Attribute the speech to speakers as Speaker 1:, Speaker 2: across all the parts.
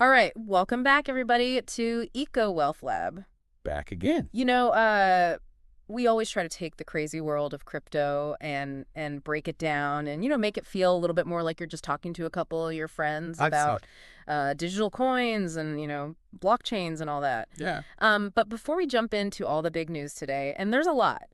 Speaker 1: All right, welcome back, everybody, to Eco Wealth Lab.
Speaker 2: Back again.
Speaker 1: We always try to take the crazy world of crypto and break it down and, make it feel a little bit more like you're just talking to a couple of your friends about digital coins and, blockchains and all that.
Speaker 2: Yeah.
Speaker 1: But before we jump into all the big news today, and there's a lot,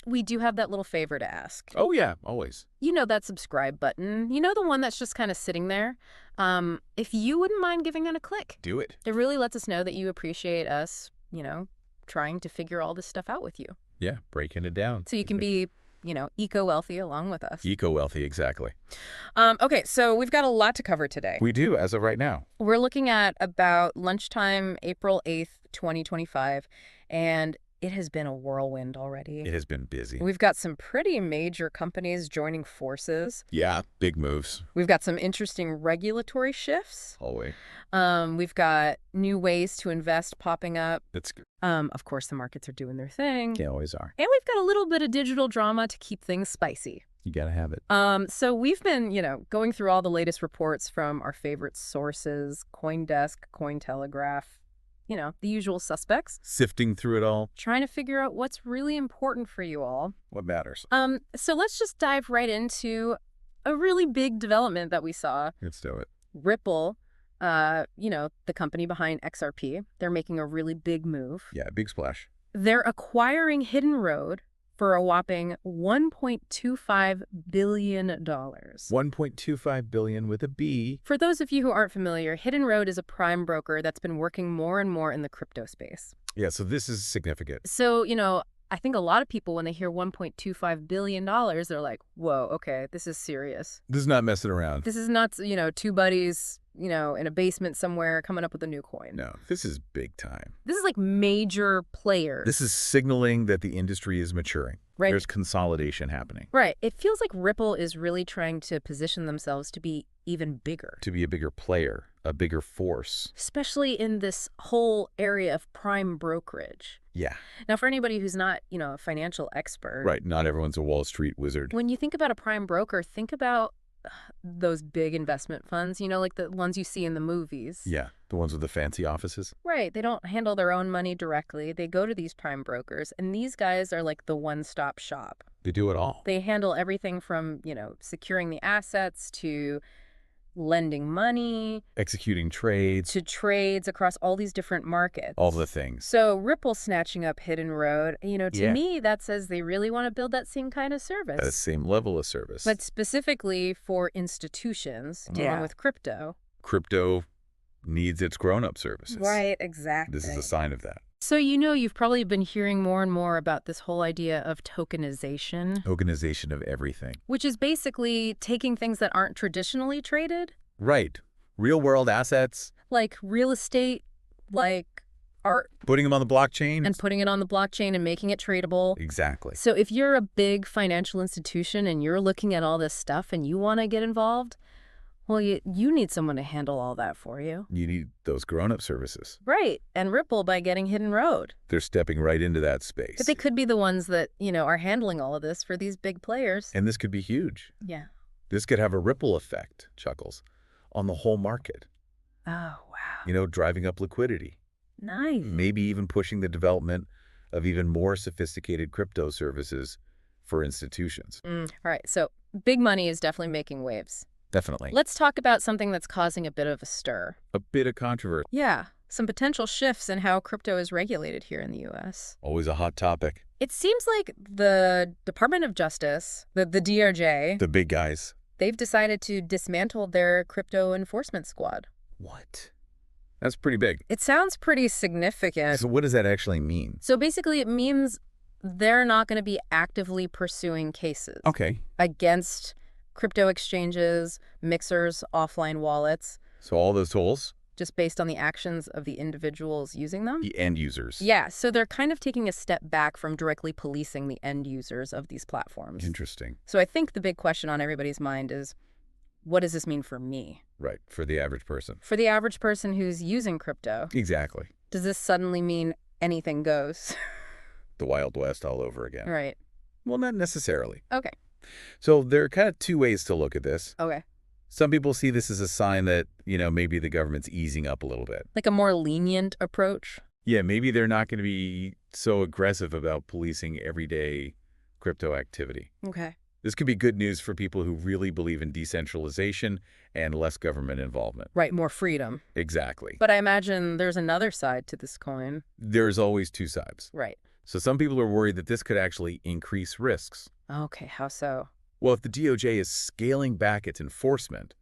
Speaker 1: we do have that little favor to ask.
Speaker 2: Oh, yeah, always.
Speaker 1: That subscribe button, the one that's just kind of sitting there. If you wouldn't mind giving it a click.
Speaker 2: Do it.
Speaker 1: It really lets us know that you appreciate us, trying to figure all this stuff out with you.
Speaker 2: Yeah, breaking it down.
Speaker 1: So you can be, eco-wealthy along with us.
Speaker 2: Eco-wealthy, exactly.
Speaker 1: Okay, so we've got a lot to cover today.
Speaker 2: We do, as of right now.
Speaker 1: We're looking at about lunchtime, April 8th, 2025, and it has been a whirlwind already.
Speaker 2: It has been busy.
Speaker 1: We've got some pretty major companies joining forces.
Speaker 2: Yeah, big moves.
Speaker 1: We've got some interesting regulatory shifts.
Speaker 2: Always.
Speaker 1: We've got new ways to invest popping up.
Speaker 2: That's good.
Speaker 1: Of course, the markets are doing their thing.
Speaker 2: They always are.
Speaker 1: And we've got a little bit of digital drama to keep things spicy.
Speaker 2: You gotta have it.
Speaker 1: So we've been, going through all the latest reports from our favorite sources, CoinDesk, Cointelegraph, the usual suspects.
Speaker 2: Sifting through it all.
Speaker 1: Trying to figure out what's really important for you all.
Speaker 2: What matters?
Speaker 1: So let's just dive right into a really big development that we saw.
Speaker 2: Let's do it.
Speaker 1: Ripple, the company behind XRP, they're making a really big move.
Speaker 2: Yeah, big splash.
Speaker 1: They're acquiring Hidden Road for a whopping $1.25 billion.
Speaker 2: $1.25 billion with a B.
Speaker 1: For those of you who aren't familiar, Hidden Road is a prime broker that's been working more and more in the crypto space.
Speaker 2: Yeah, so this is significant.
Speaker 1: So, I think a lot of people, when they hear $1.25 billion, they're like, whoa, okay, this is serious.
Speaker 2: This is not messing around.
Speaker 1: This is not, two buddies, in a basement somewhere coming up with a new coin.
Speaker 2: No, this is big time.
Speaker 1: This is like major players.
Speaker 2: This is signaling that the industry is maturing.
Speaker 1: Right.
Speaker 2: There's consolidation happening.
Speaker 1: Right. It feels like Ripple is really trying to position themselves to be even bigger.
Speaker 2: To be a bigger player, a bigger force.
Speaker 1: Especially in this whole area of prime brokerage.
Speaker 2: Yeah.
Speaker 1: Now, for anybody who's not, a financial expert.
Speaker 2: Right. Not everyone's a Wall Street wizard.
Speaker 1: When you think about a prime broker, think about those big investment funds, like the ones you see in the movies.
Speaker 2: Yeah, the ones with the fancy offices.
Speaker 1: Right. They don't handle their own money directly. They go to these prime brokers, and these guys are like the one-stop shop.
Speaker 2: They do it all.
Speaker 1: They handle everything from, securing the assets to lending money.
Speaker 2: Executing trades.
Speaker 1: To trades across all these different markets.
Speaker 2: All the things.
Speaker 1: So Ripple snatching up Hidden Road, to me, that says they really want to build that same kind of service.
Speaker 2: The same level of service.
Speaker 1: But specifically for institutions dealing with crypto.
Speaker 2: Crypto needs its grown-up services.
Speaker 1: Right, exactly.
Speaker 2: This is a sign of that.
Speaker 1: So, you've probably been hearing more and more about this whole idea of tokenization.
Speaker 2: Tokenization of everything.
Speaker 1: Which is basically taking things that aren't traditionally traded.
Speaker 2: Right. Real-world assets.
Speaker 1: Like real estate, like art.
Speaker 2: Putting them on the blockchain.
Speaker 1: And putting it on the blockchain and making it tradable.
Speaker 2: Exactly.
Speaker 1: So if you're a big financial institution and you're looking at all this stuff and you want to get involved, well, you need someone to handle all that for you.
Speaker 2: You need those grown-up services.
Speaker 1: Right. And Ripple, by getting Hidden Road.
Speaker 2: They're stepping right into that space.
Speaker 1: But they could be the ones that, are handling all of this for these big players.
Speaker 2: And this could be huge.
Speaker 1: Yeah.
Speaker 2: This could have a ripple effect, Chuckles, on the whole market.
Speaker 1: Oh, wow.
Speaker 2: Driving up liquidity.
Speaker 1: Nice.
Speaker 2: Maybe even pushing the development of even more sophisticated crypto services for institutions.
Speaker 1: All right. So big money is definitely making waves.
Speaker 2: Definitely.
Speaker 1: Let's talk about something that's causing a bit of a stir.
Speaker 2: A bit of controversy.
Speaker 1: Yeah, some potential shifts in how crypto is regulated here in the U.S.
Speaker 2: Always a hot topic.
Speaker 1: It seems like the Department of Justice, the DOJ,
Speaker 2: the big guys,
Speaker 1: they've decided to dismantle their crypto enforcement squad.
Speaker 2: What? That's pretty big.
Speaker 1: It sounds pretty significant.
Speaker 2: So what does that actually mean?
Speaker 1: So basically it means they're not going to be actively pursuing cases.
Speaker 2: Okay.
Speaker 1: Against crypto exchanges, mixers, offline wallets.
Speaker 2: So all those tools?
Speaker 1: Just based on the actions of the individuals using them?
Speaker 2: The end users.
Speaker 1: Yeah, so they're kind of taking a step back from directly policing the end users of these platforms.
Speaker 2: Interesting.
Speaker 1: So I think the big question on everybody's mind is, what does this mean for me?
Speaker 2: Right, for the average person.
Speaker 1: For the average person who's using crypto.
Speaker 2: Exactly.
Speaker 1: Does this suddenly mean anything goes?
Speaker 2: The Wild West all over again.
Speaker 1: Right.
Speaker 2: Well, not necessarily.
Speaker 1: Okay.
Speaker 2: So there are kind of two ways to look at this.
Speaker 1: Okay.
Speaker 2: Some people see this as a sign that, maybe the government's easing up a little bit.
Speaker 1: Like a more lenient approach?
Speaker 2: Yeah, maybe they're not going to be so aggressive about policing everyday crypto activity.
Speaker 1: Okay.
Speaker 2: This could be good news for people who really believe in decentralization and less government involvement.
Speaker 1: Right, more freedom.
Speaker 2: Exactly.
Speaker 1: But I imagine there's another side to this coin.
Speaker 2: There's always two sides.
Speaker 1: Right.
Speaker 2: So some people are worried that this could actually increase risks.
Speaker 1: Okay, how so?
Speaker 2: Well, if the DOJ is scaling back its enforcement,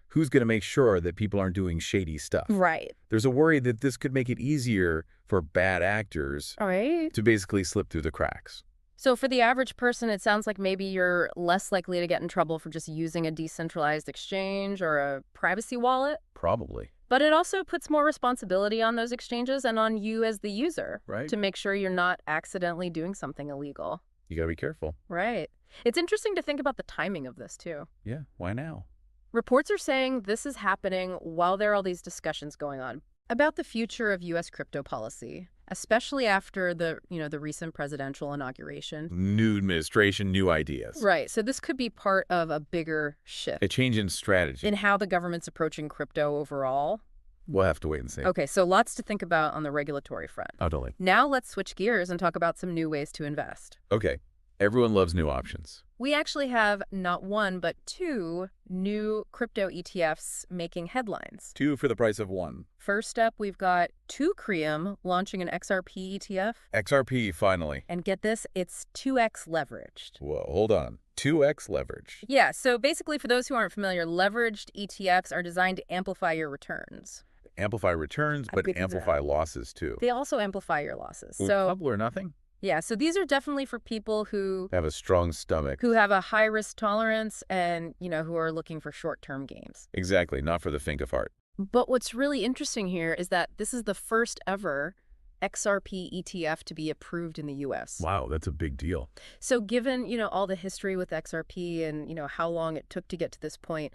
Speaker 2: who's going to make sure that people aren't doing shady stuff?
Speaker 1: Right.
Speaker 2: There's a worry that this could make it easier for bad actors to basically slip through the cracks.
Speaker 1: So for the average person, it sounds like maybe you're less likely to get in trouble for just using a decentralized exchange or a privacy wallet.
Speaker 2: Probably.
Speaker 1: But it also puts more responsibility on those exchanges and on you as the user
Speaker 2: Right.
Speaker 1: to make sure you're not accidentally doing something illegal.
Speaker 2: You got to be careful.
Speaker 1: Right. It's interesting to think about the timing of this, too.
Speaker 2: Yeah, why now?
Speaker 1: Reports are saying this is happening while there are all these discussions going on about the future of U.S. crypto policy, especially after the recent presidential inauguration.
Speaker 2: New administration, new ideas.
Speaker 1: Right. So this could be part of a bigger shift
Speaker 2: A change in strategy.
Speaker 1: in how the government's approaching crypto overall.
Speaker 2: We'll have to wait and see.
Speaker 1: Okay, so lots to think about on the regulatory front.
Speaker 2: Oh, totally.
Speaker 1: Now let's switch gears and talk about some new ways to invest.
Speaker 2: Okay. Everyone loves new options.
Speaker 1: We actually have not one, but two new crypto ETFs making headlines.
Speaker 2: 2 for the price of 1.
Speaker 1: First up, we've got Teucrium launching an XRP ETF.
Speaker 2: XRP, finally.
Speaker 1: And get this, it's 2x leveraged.
Speaker 2: Whoa, hold on. 2x leverage.
Speaker 1: Yeah, so basically for those who aren't familiar, leveraged ETFs are designed to amplify your returns.
Speaker 2: Amplify returns, but amplify losses, too.
Speaker 1: They also amplify your losses.
Speaker 2: Double or nothing?
Speaker 1: Yeah, so these are definitely for people who
Speaker 2: Have a strong stomach.
Speaker 1: who have a high risk tolerance and, who are looking for short-term gains.
Speaker 2: Exactly, not for the faint of heart.
Speaker 1: But what's really interesting here is that this is the first ever XRP ETF to be approved in the U.S.
Speaker 2: Wow, that's a big deal.
Speaker 1: So given, all the history with XRP and, how long it took to get to this point,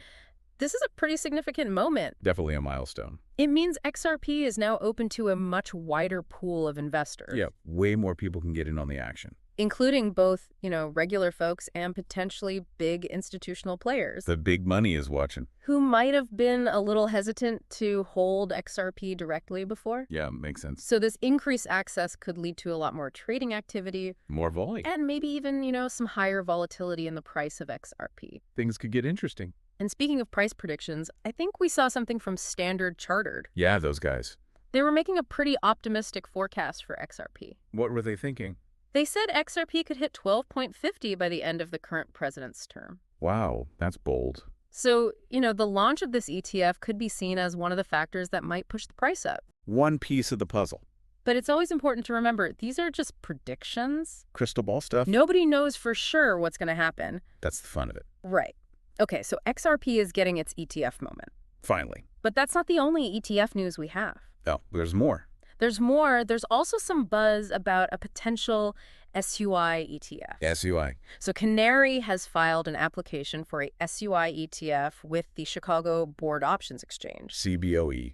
Speaker 1: this is a pretty significant moment.
Speaker 2: Definitely a milestone.
Speaker 1: It means XRP is now open to a much wider pool of investors.
Speaker 2: Yeah, way more people can get in on the action.
Speaker 1: Including both, regular folks and potentially big institutional players.
Speaker 2: The big money is watching.
Speaker 1: Who might have been a little hesitant to hold XRP directly before.
Speaker 2: Yeah, makes sense.
Speaker 1: So this increased access could lead to a lot more trading activity.
Speaker 2: More volume.
Speaker 1: And maybe even, some higher volatility in the price of XRP.
Speaker 2: Things could get interesting.
Speaker 1: And speaking of price predictions, I think we saw something from Standard Chartered.
Speaker 2: Yeah, those guys.
Speaker 1: They were making a pretty optimistic forecast for XRP.
Speaker 2: What were they thinking?
Speaker 1: They said XRP could hit 12.50 by the end of the current president's term.
Speaker 2: Wow, that's bold.
Speaker 1: So, the launch of this ETF could be seen as one of the factors that might push the price up.
Speaker 2: One piece of the puzzle.
Speaker 1: But it's always important to remember, these are just predictions.
Speaker 2: Crystal ball stuff.
Speaker 1: Nobody knows for sure what's going to happen.
Speaker 2: That's the fun of it.
Speaker 1: Right. Okay, so XRP is getting its ETF moment.
Speaker 2: Finally.
Speaker 1: But that's not the only ETF news we have.
Speaker 2: Oh, there's more.
Speaker 1: There's more. There's also some buzz about a potential SUI ETF.
Speaker 2: SUI.
Speaker 1: So Canary has filed an application for a SUI ETF with the Chicago Board Options Exchange.
Speaker 2: CBOE.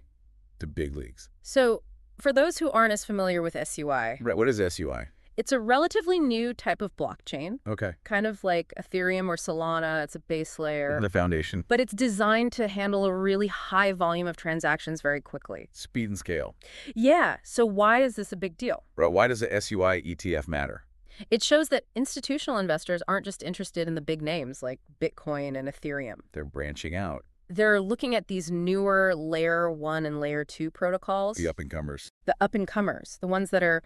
Speaker 2: The big leagues.
Speaker 1: So for those who aren't as familiar with SUI,
Speaker 2: Right, what is SUI?
Speaker 1: it's a relatively new type of blockchain,
Speaker 2: Okay.
Speaker 1: kind of like Ethereum or Solana. It's a base layer.
Speaker 2: The foundation.
Speaker 1: But it's designed to handle a really high volume of transactions very quickly.
Speaker 2: Speed and scale.
Speaker 1: Yeah, so why is this a big deal?
Speaker 2: Right, why does the SUI ETF matter?
Speaker 1: It shows that institutional investors aren't just interested in the big names like Bitcoin and Ethereum.
Speaker 2: They're branching out.
Speaker 1: They're looking at these newer Layer 1 and Layer 2 protocols.
Speaker 2: The up-and-comers.
Speaker 1: The up-and-comers, the ones that are,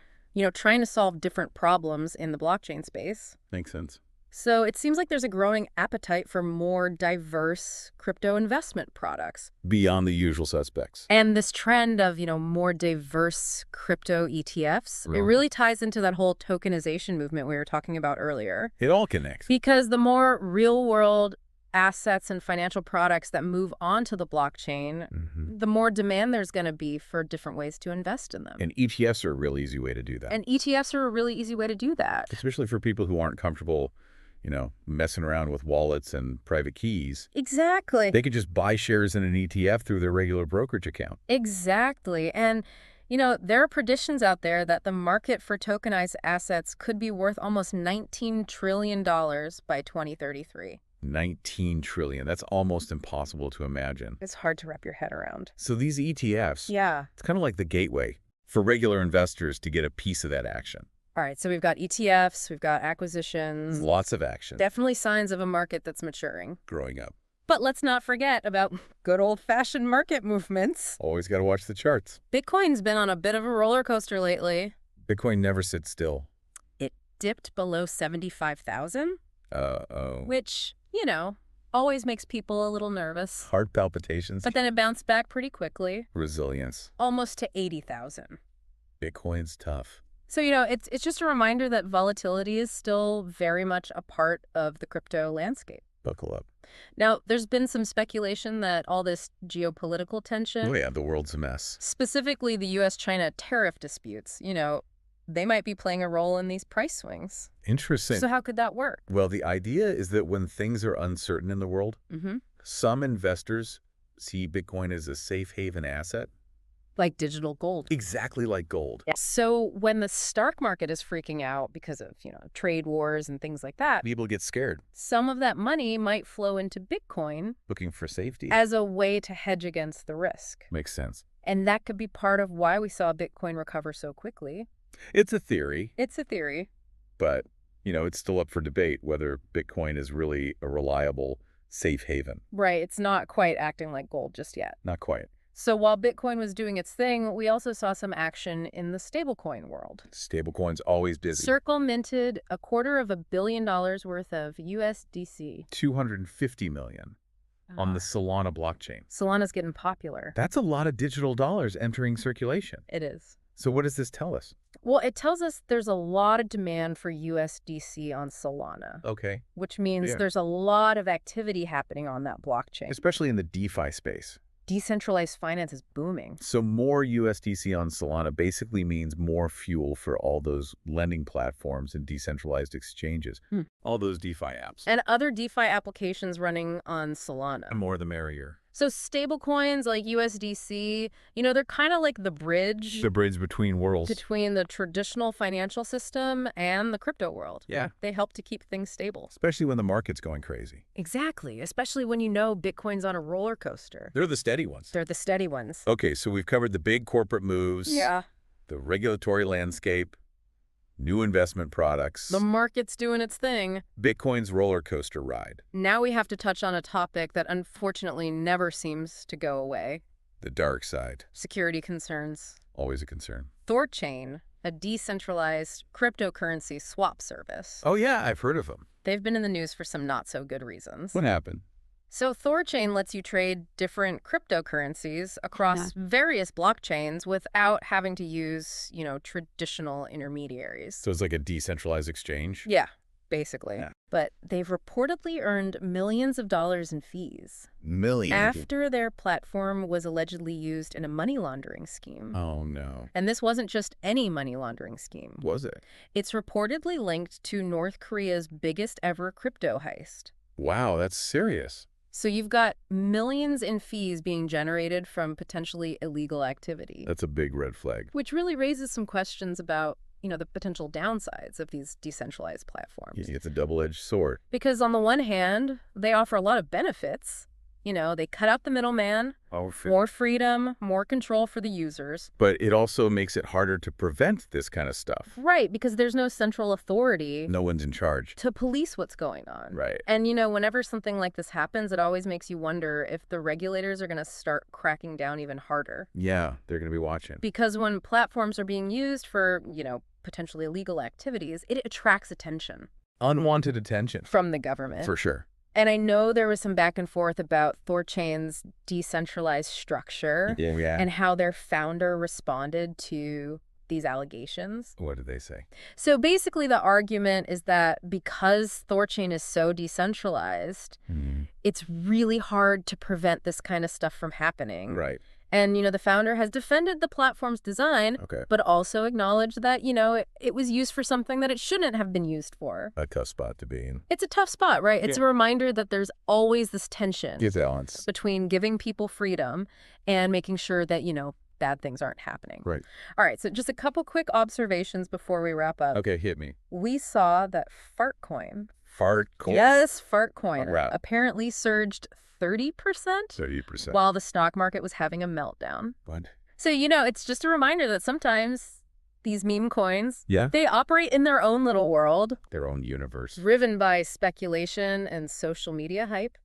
Speaker 1: trying to solve different problems in the blockchain space.
Speaker 2: Makes sense.
Speaker 1: So it seems like there's a growing appetite for more diverse crypto investment products.
Speaker 2: Beyond the usual suspects.
Speaker 1: And this trend of, more diverse crypto ETFs,
Speaker 2: Really?
Speaker 1: it really ties into that whole tokenization movement we were talking about earlier.
Speaker 2: It all connects.
Speaker 1: Because the more real-world assets and financial products that move onto the blockchain, the more demand there's going to be for different ways to invest in them.
Speaker 2: And ETFs are a real easy way to do that.
Speaker 1: And ETFs are a really easy way to do that.
Speaker 2: Especially for people who aren't comfortable, messing around with wallets and private keys.
Speaker 1: Exactly.
Speaker 2: They could just buy shares in an ETF through their regular brokerage account.
Speaker 1: Exactly. And, there are predictions out there that the market for tokenized assets could be worth almost $19 trillion by 2033.
Speaker 2: 19 trillion. That's almost impossible to imagine.
Speaker 1: It's hard to wrap your head around.
Speaker 2: So these ETFs,
Speaker 1: Yeah.
Speaker 2: it's kind of like the gateway for regular investors to get a piece of that action.
Speaker 1: All right, so we've got ETFs, we've got acquisitions.
Speaker 2: Lots of action.
Speaker 1: Definitely signs of a market that's maturing.
Speaker 2: Growing up.
Speaker 1: But let's not forget about good old-fashioned market movements.
Speaker 2: Always got to watch the charts.
Speaker 1: Bitcoin's been on a bit of a roller coaster lately.
Speaker 2: Bitcoin never sits still.
Speaker 1: It dipped below 75,000,
Speaker 2: Uh-oh.
Speaker 1: which, always makes people a little nervous.
Speaker 2: Heart palpitations.
Speaker 1: But then it bounced back pretty quickly,
Speaker 2: Resilience.
Speaker 1: almost to 80,000.
Speaker 2: Bitcoin's tough.
Speaker 1: So, it's just a reminder that volatility is still very much a part of the crypto landscape.
Speaker 2: Buckle up.
Speaker 1: Now, there's been some speculation that all this geopolitical tension,
Speaker 2: Oh yeah, the world's a mess.
Speaker 1: specifically the US-China tariff disputes, they might be playing a role in these price swings.
Speaker 2: Interesting.
Speaker 1: So how could that work?
Speaker 2: Well, the idea is that when things are uncertain in the world, some investors see Bitcoin as a safe haven asset.
Speaker 1: Like digital gold.
Speaker 2: Exactly like gold.
Speaker 1: So when the stock market is freaking out because of, trade wars and things like that,
Speaker 2: People get scared,
Speaker 1: some of that money might flow into Bitcoin
Speaker 2: looking for safety.
Speaker 1: as a way to hedge against the risk.
Speaker 2: Makes sense.
Speaker 1: And that could be part of why we saw Bitcoin recover so quickly.
Speaker 2: It's a theory,
Speaker 1: It's a theory.
Speaker 2: but, it's still up for debate whether Bitcoin is really a reliable, safe haven.
Speaker 1: Right. It's not quite acting like gold just yet.
Speaker 2: Not quite.
Speaker 1: So while Bitcoin was doing its thing, we also saw some action in the stablecoin world.
Speaker 2: Stablecoin's always busy.
Speaker 1: Circle minted $250 million worth of USDC.
Speaker 2: 250 million on the Solana blockchain.
Speaker 1: Solana's getting popular.
Speaker 2: That's a lot of digital dollars entering circulation.
Speaker 1: It is.
Speaker 2: So what does this tell us?
Speaker 1: Well, it tells us there's a lot of demand for USDC on Solana,
Speaker 2: Okay.
Speaker 1: which means
Speaker 2: Yeah.
Speaker 1: there's a lot of activity happening on that blockchain.
Speaker 2: Especially in the DeFi space.
Speaker 1: Decentralized finance is booming.
Speaker 2: So more USDC on Solana basically means more fuel for all those lending platforms and decentralized exchanges. All those DeFi apps.
Speaker 1: And other DeFi applications running on Solana.
Speaker 2: The more the merrier.
Speaker 1: So stablecoins like USDC, they're kind of like the bridge
Speaker 2: The bridge between worlds.
Speaker 1: between the traditional financial system and the crypto world.
Speaker 2: Yeah.
Speaker 1: They help to keep things stable.
Speaker 2: Especially when the market's going crazy.
Speaker 1: Exactly, especially when Bitcoin's on a roller coaster.
Speaker 2: They're the steady ones.
Speaker 1: They're the steady ones.
Speaker 2: Okay, so we've covered the big corporate moves.
Speaker 1: Yeah.
Speaker 2: The regulatory landscape. New investment products.
Speaker 1: The market's doing its thing.
Speaker 2: Bitcoin's roller coaster ride.
Speaker 1: Now we have to touch on a topic that unfortunately never seems to go away.
Speaker 2: The dark side.
Speaker 1: Security concerns.
Speaker 2: Always a concern.
Speaker 1: THORChain, a decentralized cryptocurrency swap service.
Speaker 2: Oh yeah, I've heard of them.
Speaker 1: They've been in the news for some not so good reasons.
Speaker 2: What happened?
Speaker 1: So THORChain lets you trade different cryptocurrencies across various blockchains without having to use, traditional intermediaries.
Speaker 2: So it's like a decentralized exchange?
Speaker 1: Yeah, basically.
Speaker 2: Yeah.
Speaker 1: But they've reportedly earned millions of dollars in fees
Speaker 2: Millions.
Speaker 1: after their platform was allegedly used in a money laundering scheme.
Speaker 2: Oh no.
Speaker 1: And this wasn't just any money laundering scheme.
Speaker 2: Was it?
Speaker 1: It's reportedly linked to North Korea's biggest ever crypto heist.
Speaker 2: Wow, that's serious.
Speaker 1: So you've got millions in fees being generated from potentially illegal activity.
Speaker 2: That's a big red flag.
Speaker 1: Which really raises some questions about, the potential downsides of these decentralized platforms.
Speaker 2: It's a double-edged sword.
Speaker 1: Because on the one hand, they offer a lot of benefits. They cut out the middleman, more freedom, more control for the users.
Speaker 2: But it also makes it harder to prevent this kind of stuff.
Speaker 1: Right, because there's no central authority
Speaker 2: No one's in charge.
Speaker 1: to police what's going on.
Speaker 2: Right.
Speaker 1: And, whenever something like this happens, it always makes you wonder if the regulators are going to start cracking down even harder.
Speaker 2: Yeah, they're going to be watching.
Speaker 1: Because when platforms are being used for, potentially illegal activities, it attracts attention.
Speaker 2: Unwanted attention.
Speaker 1: From the government.
Speaker 2: For sure.
Speaker 1: And I know there was some back and forth about THORChain's decentralized structure
Speaker 2: Yeah.
Speaker 1: and how their founder responded to these allegations.
Speaker 2: What did they say?
Speaker 1: So basically the argument is that because THORChain is so decentralized, it's really hard to prevent this kind of stuff from happening.
Speaker 2: Right.
Speaker 1: And, the founder has defended the platform's design, but also acknowledged that, it was used for something that it shouldn't have been used for.
Speaker 2: A tough spot to be in.
Speaker 1: It's a tough spot, right? It's a reminder that there's always this tension
Speaker 2: Balance
Speaker 1: between giving people freedom and making sure that, bad things aren't happening.
Speaker 2: Right.
Speaker 1: All right, so just a couple quick observations before we wrap up.
Speaker 2: Okay, hit me.
Speaker 1: We saw that FartCoin,
Speaker 2: Fart coin?
Speaker 1: Yes, fart coin.
Speaker 2: Wow.
Speaker 1: Apparently surged 30%?
Speaker 2: 30%.
Speaker 1: While the stock market was having a meltdown.
Speaker 2: What?
Speaker 1: So, it's just a reminder that sometimes these meme coins,
Speaker 2: Yeah.
Speaker 1: they operate in their own little world.
Speaker 2: Their own universe.
Speaker 1: Driven by speculation and social media hype.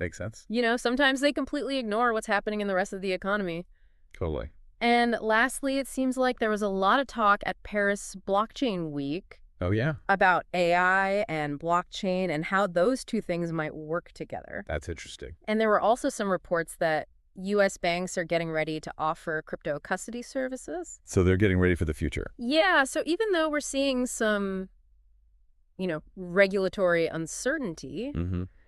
Speaker 2: Makes sense.
Speaker 1: Sometimes they completely ignore what's happening in the rest of the economy.
Speaker 2: Totally.
Speaker 1: And lastly, it seems like there was a lot of talk at Paris Blockchain Week.
Speaker 2: Oh, yeah?
Speaker 1: About AI and blockchain and how those two things might work together.
Speaker 2: That's interesting.
Speaker 1: And there were also some reports that U.S. banks are getting ready to offer crypto custody services.
Speaker 2: So they're getting ready for the future.
Speaker 1: Yeah, so even though we're seeing some, regulatory uncertainty,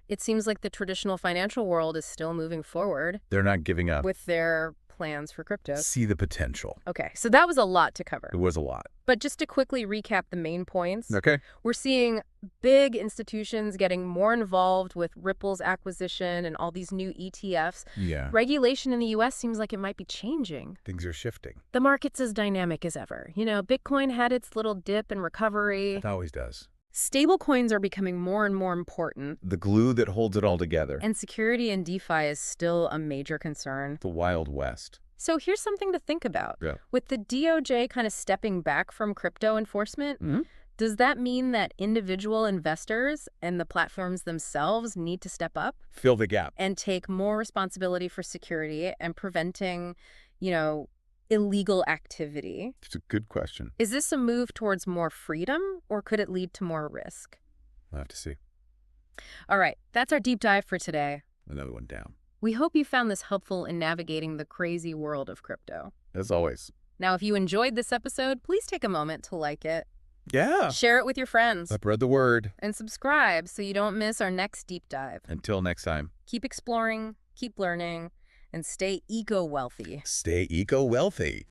Speaker 1: it seems like the traditional financial world is still moving forward.
Speaker 2: They're not giving up.
Speaker 1: With their plans for crypto.
Speaker 2: See the potential.
Speaker 1: Okay, so that was a lot to cover.
Speaker 2: It was a lot.
Speaker 1: But just to quickly recap the main points.
Speaker 2: Okay.
Speaker 1: We're seeing big institutions getting more involved with Ripple's acquisition and all these new ETFs.
Speaker 2: Yeah.
Speaker 1: Regulation in the U.S. seems like it might be changing.
Speaker 2: Things are shifting.
Speaker 1: The market's as dynamic as ever. Bitcoin had its little dip and recovery.
Speaker 2: It always does.
Speaker 1: Stablecoins are becoming more and more important.
Speaker 2: The glue that holds it all together.
Speaker 1: And security in DeFi is still a major concern.
Speaker 2: The Wild West.
Speaker 1: So here's something to think about.
Speaker 2: Yeah.
Speaker 1: With the DOJ kind of stepping back from crypto enforcement, does that mean that individual investors and the platforms themselves need to step up?
Speaker 2: Fill the gap.
Speaker 1: And take more responsibility for security and preventing, illegal activity?
Speaker 2: It's a good question.
Speaker 1: Is this a move towards more freedom, or could it lead to more risk?
Speaker 2: We'll have to see.
Speaker 1: All right, that's our deep dive for today.
Speaker 2: Another one down.
Speaker 1: We hope you found this helpful in navigating the crazy world of crypto.
Speaker 2: As always.
Speaker 1: Now, if you enjoyed this episode, please take a moment to like it.
Speaker 2: Yeah.
Speaker 1: Share it with your friends.
Speaker 2: Spread the word.
Speaker 1: And subscribe so you don't miss our next deep dive.
Speaker 2: Until next time.
Speaker 1: Keep exploring, keep learning, and stay eco-wealthy.
Speaker 2: Stay eco-wealthy.